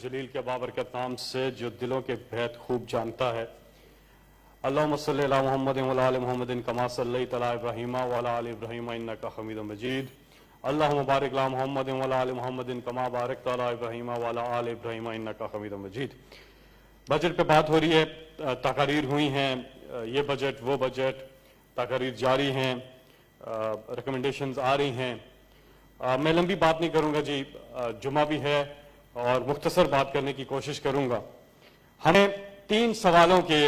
जलील के बाबरकत नाम से जो दिलों के भेद खूब जानता है। अल्लाहुम्मा सल्ली अला मुहम्मदिन व अला आलि मुहम्मदिन कमा सल्लैता अला इब्राहीम व अला आलि इब्राहीम इन्नका हमीदुम मजीद। अल्लाहुम्मा बारिक अला मुहम्मदिन व अला आलि मुहम्मदिन कमा बारकता अला इब्राहीम व अला आलि इब्राहीम इन्नका हमीदुम मजीद। बजट पे बात हो रही है, तकारीर हुई हैं, ये बजट वो बजट, तकारीर जारी हैं, रिकमेंडेशंस आ रही हैं। मैं लंबी बात नहीं करूंगा जी, जुमा भी है और मुख्तसर बात करने की कोशिश करूंगा। हमें 3 सवालों के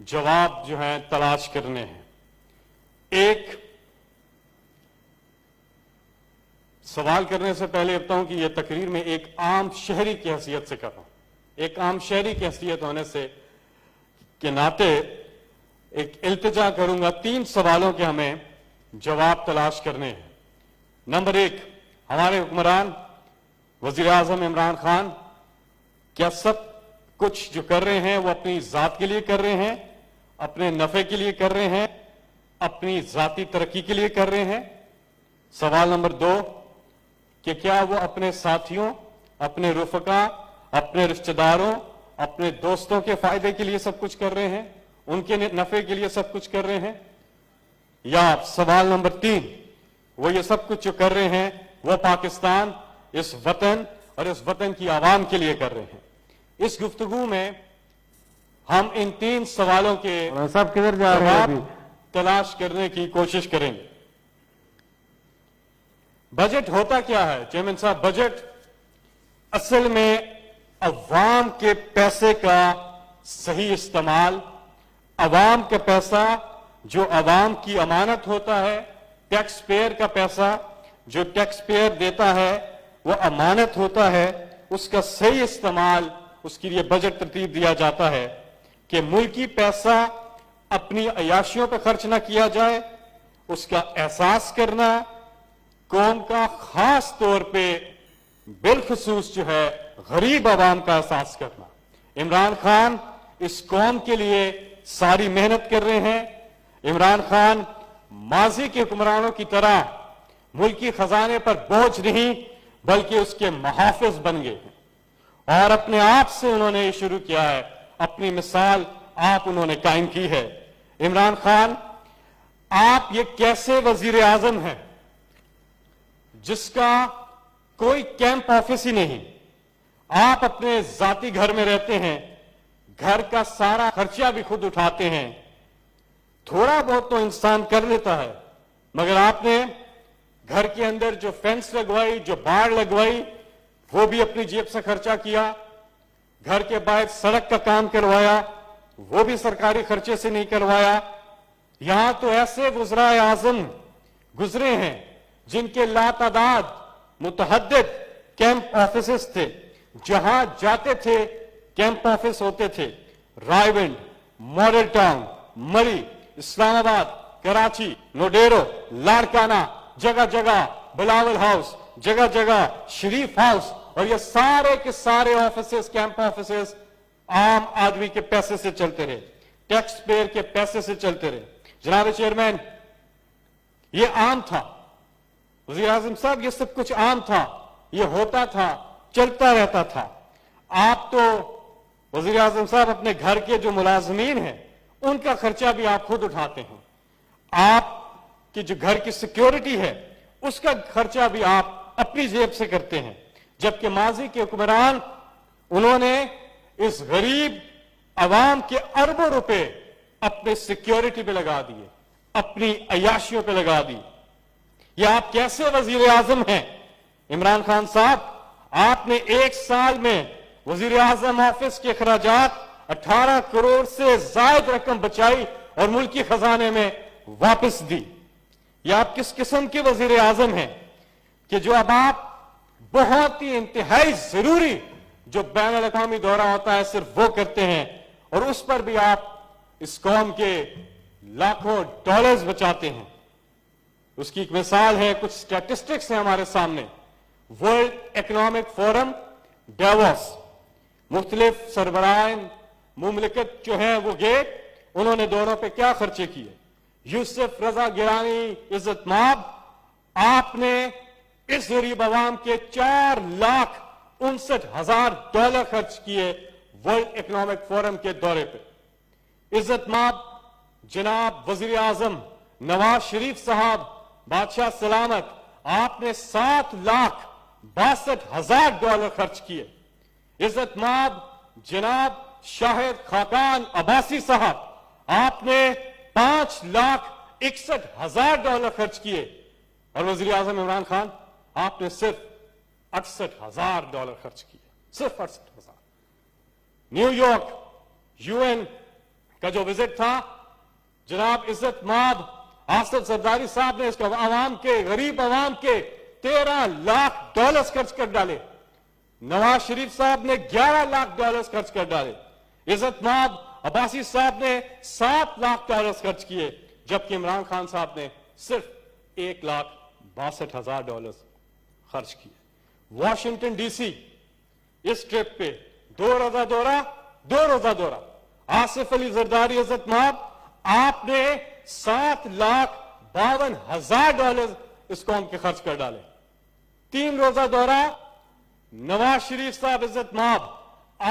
जवाब जो हैं तलाश करने हैं। एक, सवाल करने से पहले बताऊं कि यह तकरीर में एक आम शहरी की हैसियत से कर रहा हूं। एक आम शहरी की हैसियत होने से के नाते एक इल्तिजा करूंगा, 3 सवालों के हमें जवाब तलाश करने हैं। नंबर 1, हमारे हुक्मरान वजीर आजम इमरान खान क्या सब कुछ जो कर रहे हैं वो अपनी जात के लिए कर रहे हैं, अपने नफे के लिए कर रहे हैं, अपनी जाती तरक्की के लिए कर रहे हैं? सवाल नंबर 2, कि क्या वो अपने साथियों, अपने रुफका, अपने रिश्तेदारों, अपने दोस्तों के फायदे के लिए सब कुछ कर रहे हैं, उनके नफे के लिए सब कुछ कर रहे हैं? या सवाल नंबर 3, वो ये सब कुछ जो कर रहे हैं वो पाकिस्तान, इस वतन और इस वतन की आवाम के लिए कर रहे हैं? इस गुफ्तगू में हम इन 3 सवालों के सब किधर जा रहे हैं अभी? तलाश करने की कोशिश करेंगे। बजट होता क्या है चेयरमैन साहब? बजट असल में अवाम के पैसे का सही इस्तेमाल, अवाम का पैसा जो अवाम की अमानत होता है, टैक्स पेयर का पैसा जो टैक्स पेयर देता है वो अमानत होता है, उसका सही इस्तेमाल, उसके लिए बजट तरतीब दिया जाता है कि मुल्की पैसा अपनी अयाशियों पर खर्च ना किया जाए, उसका एहसास करना, कौम का खास तौर पे बिलखसूस जो है गरीब आवाम का एहसास करना। इमरान खान इस कौम के लिए सारी मेहनत कर रहे हैं। इमरान खान माजी के हुक्मरानों की तरह मुल्की खजाने पर बोझ नहीं बल्कि उसके मुहाफिज बन गए हैं और अपने आप से उन्होंने ये शुरू किया है, अपनी मिसाल आप उन्होंने कायम की है। इमरान खान, आप ये कैसे वजीर आजम हैं जिसका कोई कैंप ऑफिस ही नहीं, आप अपने जाती घर में रहते हैं, घर का सारा खर्चा भी खुद उठाते हैं, थोड़ा बहुत तो इंसान कर लेता है, मगर आपने घर के अंदर जो फेंस लगवाई, जो बाड़ लगवाई, वो भी अपनी जेब से खर्चा किया, घर के बाहर सड़क का काम करवाया, वो भी सरकारी खर्चे से नहीं करवाया। यहां तो ऐसे वज़राए आज़म गुजरे हैं जिनके लातादाद मुतहद्दिद कैंप ऑफिसेस थे, जहां जाते थे कैंप ऑफिस होते थे। रायविंड, मॉडल टाउन, मरी, इस्लामाबाद, कराची, नोडेरो, लाड़काना, जगह जगह बिलावल हाउस, जगह जगह शरीफ हाउस, और ये सारे के सारे ऑफिसेस, कैंप ऑफिसेस आम आदमी के पैसे से चलते रहे, टैक्स पेयर के पैसे से चलते रहे। जनाब चेयरमैन, ये आम था, वज़ीर आज़म साहब, ये सब कुछ आम था, ये होता था, चलता रहता था। आप तो वज़ीर आज़म साहब अपने घर के जो मुलाजमीन हैं उनका खर्चा भी आप खुद उठाते हैं, आपकी जो घर की सिक्योरिटी है उसका खर्चा भी आप अपनी जेब से करते हैं, जबकि माजी के हुक्मरान उन्होंने इस गरीब अवाम के अरबों रुपए अपने सिक्योरिटी पे लगा दिए, अपनी अयाशियों पे लगा दी। ये आप कैसे वजीर आजम हैं? इमरान खान साहब, आपने 1 साल में वजीर आजम ऑफिस के अखराजात 18 करोड़ से ज्यादा रकम बचाई और मुल्की खजाने में वापस दी। ये आप किस किस्म के वजीर आजम हैं कि जो अब आप बहुत ही इंतहाई जरूरी जो बैन अल-अक़वामी दौरा होता है सिर्फ वो करते हैं, और उस पर भी आप इस कौम के लाखों डॉलर्स बचाते हैं। उसकी एक मिसाल है, कुछ स्टैटिस्टिक्स हैं हमारे सामने। वर्ल्ड इकोनॉमिक फोरम डेवोस, मुख्तलिफ सरबराह मुमलिकत जो है वो गए, उन्होंने दोनों पे क्या खर्चे किए। यूसुफ रजा गिलानी इज्जत माब, आपने इस गरीब आवाम के 4 लाख $59,000 خرچ کیے ورلڈ اکنامک فورم کے دورے پہ. عزت مآب جناب وزیر اعظم نواز شریف صاحب بادشاہ سلامت، آپ نے $7,62,000 خرچ کیے. عزت مآب جناب شاہد خاقان عباسی صاحب، آپ نے $5,61,000 خرچ کیے. اور وزیر اعظم عمران خان، آپ نے صرف $68,000 خرچ کیے، صرف 68,000. نیو یارک UN کا جو وزٹ تھا، جناب عزت مآب آصف زرداری صاحب نے اس کو عوام کے، غریب عوام کے $13 لاکھ خرچ کر ڈالے. نواز شریف صاحب نے $11 لاکھ خرچ کر ڈالے. عزت مآب عباسی صاحب نے $7 لاکھ خرچ کیے، جبکہ عمران خان صاحب نے صرف $1,62,000 خرچ کیے. واشنگٹن ڈی سی اس ٹرپ پہ 2 روزہ دورہ. آصف علی زرداری عزت مآب، آپ نے $7,52,000 اس قوم کے خرچ کر ڈالے. 3 روزہ دورہ نواز شریف صاحب عزت مآب،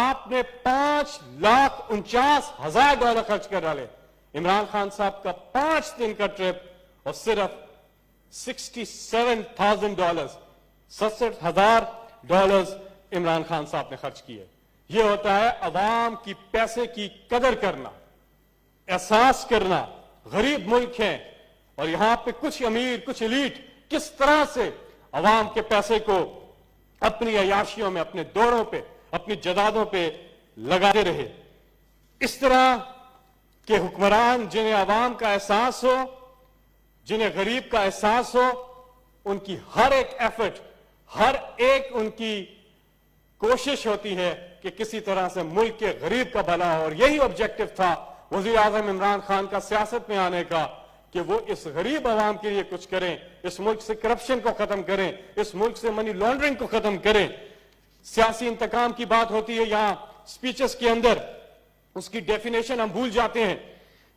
آپ نے $5,49,000 خرچ کر ڈالے. عمران خان صاحب کا 5 دن کا ٹرپ اور صرف $67,000 $67,000 عمران خان صاحب نے خرچ کیے. یہ ہوتا ہے عوام کی پیسے کی قدر کرنا، احساس کرنا. غریب ملک ہیں اور یہاں پہ کچھ امیر، کچھ ایلیٹ کس طرح سے عوام کے پیسے کو اپنی عیاشیوں میں، اپنے دوروں پہ، اپنی جدادوں پہ لگاتے رہے. اس طرح کے حکمران جنہیں عوام کا احساس ہو، جنہیں غریب کا احساس ہو، ان کی ہر ایک ایفرٹ، ہر ایک ان کی کوشش ہوتی ہے کہ کسی طرح سے ملک کے غریب کا بھلا ہو. اور یہی آبجیکٹو تھا وزیر اعظم عمران خان کا سیاست میں آنے کا، کہ وہ اس غریب عوام کے لیے کچھ کریں، اس ملک سے کرپشن کو ختم کریں، اس ملک سے منی لانڈرنگ کو ختم کریں. سیاسی انتقام کی بات ہوتی ہے یہاں سپیچز کے اندر، اس کی ڈیفینیشن ہم بھول جاتے ہیں.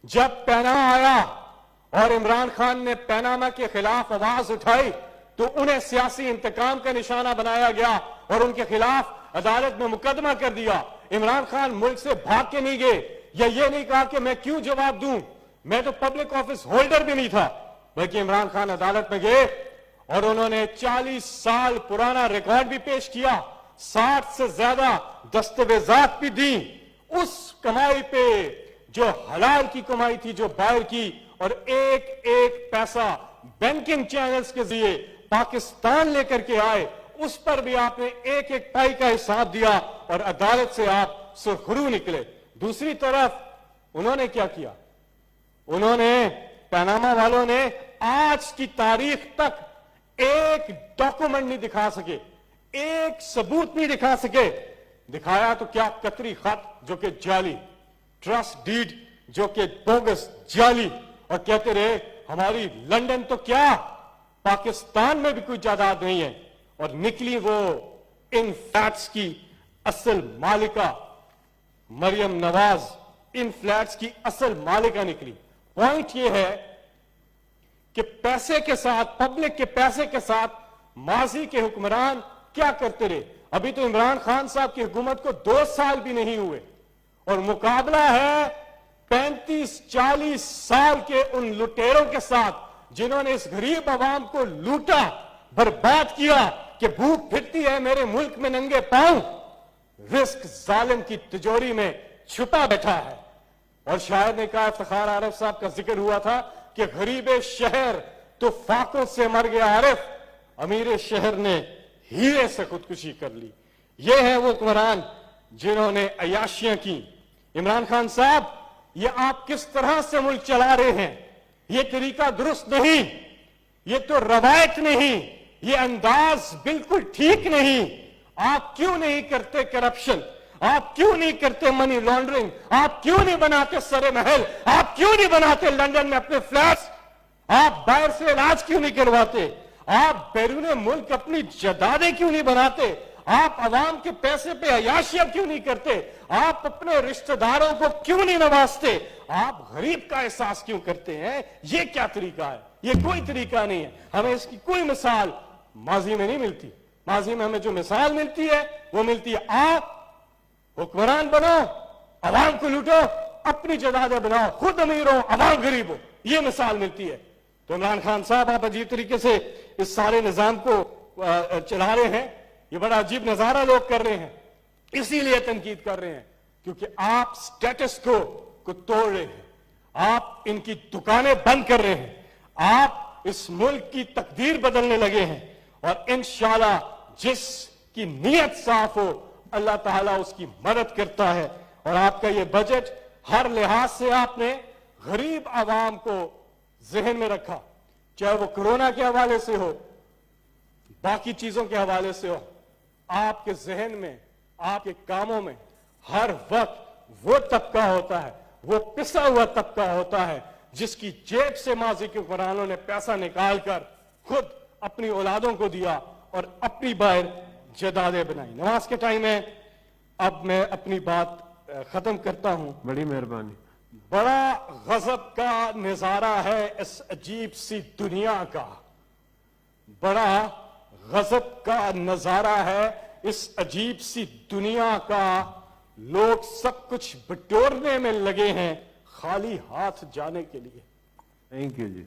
جب پیناما آیا اور عمران خان نے پیناما کے خلاف آواز اٹھائی تو انہیں سیاسی انتقام کا نشانہ بنایا گیا اور ان کے خلاف عدالت میں مقدمہ کر دیا. عمران خان ملک سے بھاگ کے نہیں گئے، یا یہ نہیں کہا کہ میں کیوں جواب دوں، میں تو پبلک آفس ہولڈر بھی نہیں تھا، بلکہ عمران خان عدالت میں گئے اور انہوں نے 40 سال پرانا ریکارڈ بھی پیش کیا، 60 سے زیادہ دستاویزات بھی دیں اس کمائی پہ جو حلال کی کمائی تھی، جو باہر کی، اور ایک ایک پیسہ بینکنگ چینلز کے ذریعے پاکستان لے کر کے آئے، اس پر بھی آپ نے ایک ایک پائی کا حساب دیا اور عدالت سے آپ سرخرو نکلے. دوسری طرف انہوں نے کیا کیا؟ انہوں نے، پیناما والوں نے آج کی تاریخ تک ایک ڈاکومنٹ نہیں دکھا سکے، ایک ثبوت نہیں دکھا سکے. دکھایا تو کیا؟ قطری خط جو کہ جعلی، ٹرسٹ ڈیڈ جو کہ بوگس، جعلی، اور کہتے رہے ہماری لندن تو کیا پاکستان میں بھی کوئی جائیداد نہیں ہے. اور نکلی وہ ان فلیٹس کی اصل مالکہ مریم نواز، ان فلیٹس کی اصل مالکہ نکلی. پوائنٹ یہ ہے کہ پیسے کے ساتھ، پبلک کے پیسے کے ساتھ ماضی کے حکمران کیا کرتے رہے. ابھی تو عمران خان صاحب کی حکومت کو 2 سال بھی نہیں ہوئے اور مقابلہ ہے 35-40 سال کے ان لٹیروں کے ساتھ جنہوں نے اس غریب عوام کو لوٹا، برباد کیا کہ بھوک پھرتی ہے میرے ملک میں ننگے پاؤں. رزق ظالم کی تجوری میں چھپا بیٹھا ہے. اور شاعر نے کہا، افتخار عارف صاحب کا ذکر ہوا تھا کہ غریب شہر تو فاقوں سے مر گیا عارف، امیر شہر نے ہیرے سے خودکشی کر لی. یہ ہے وہ حکمران جنہوں نے عیاشیاں کی. عمران خان صاحب، یہ آپ کس طرح سے ملک چلا رہے ہیں؟ یہ طریقہ درست نہیں، یہ تو روایت نہیں، یہ انداز بالکل ٹھیک نہیں. آپ کیوں نہیں کرتے کرپشن؟ آپ کیوں نہیں کرتے منی لانڈرنگ؟ آپ کیوں نہیں بناتے سرے محل؟ آپ کیوں نہیں بناتے لندن میں اپنے فلیٹس؟ آپ باہر سے علاج کیوں نہیں کرواتے؟ آپ بیرون ملک اپنی جائیدادیں کیوں نہیں بناتے؟ آپ عوام کے پیسے پہ عیاشیاں کیوں نہیں کرتے؟ آپ اپنے رشتہ داروں کو کیوں نہیں نوازتے؟ آپ غریب کا احساس کیوں کرتے ہیں؟ یہ کیا طریقہ ہے؟ یہ کوئی طریقہ نہیں ہے. ہمیں اس کی کوئی مثال ماضی میں نہیں ملتی. माजी में हमें जो मिसाल मिलती है वो मिलती है, आप हुक्मरान बनो, अवाम को लूटो, अपनी जदादें बनाओ, खुद अमीर हो, अवाम गरीब हो, ये मिसाल मिलती है। तो इमरान खान साहब, आप अजीब तरीके से इस सारे निजाम को चला रहे हैं, ये बड़ा अजीब नजारा लोग कर रहे हैं, इसीलिए तनकीद कर रहे हैं क्योंकि आप स्टेटस को तोड़ रहे हैं, आप इनकी दुकानें बंद कर रहे हैं, आप इस मुल्क की तकदीर बदलने लगे हैं, और इंशाल्लाह जिसकी नीयत साफ हो अल्लाह ताला उसकी मदद करता है। और आपका ये बजट हर लिहाज से आपने गरीब आवाम को जहन में रखा, चाहे वो कोरोना के हवाले से हो, बाकी चीजों के हवाले से हो, आपके जहन में, आपके कामों में हर वक्त वो तबका होता है, वो पिसा हुआ तबका होता है जिसकी जेब से माजी के हुक्मरानों ने पैसा निकालकर खुद अपनी औलादों को दिया और अपनी बाहर जदादें बनाई। नमाज के टाइम है, अब मैं अपनी बात खत्म करता हूं। बड़ी मेहरबानी। बड़ा गजब का नजारा है इस अजीब सी दुनिया का, बड़ा गजब का नजारा है इस अजीब सी दुनिया का। लोग सब कुछ बटोरने में लगे हैं खाली हाथ जाने के लिए। Thank you ji.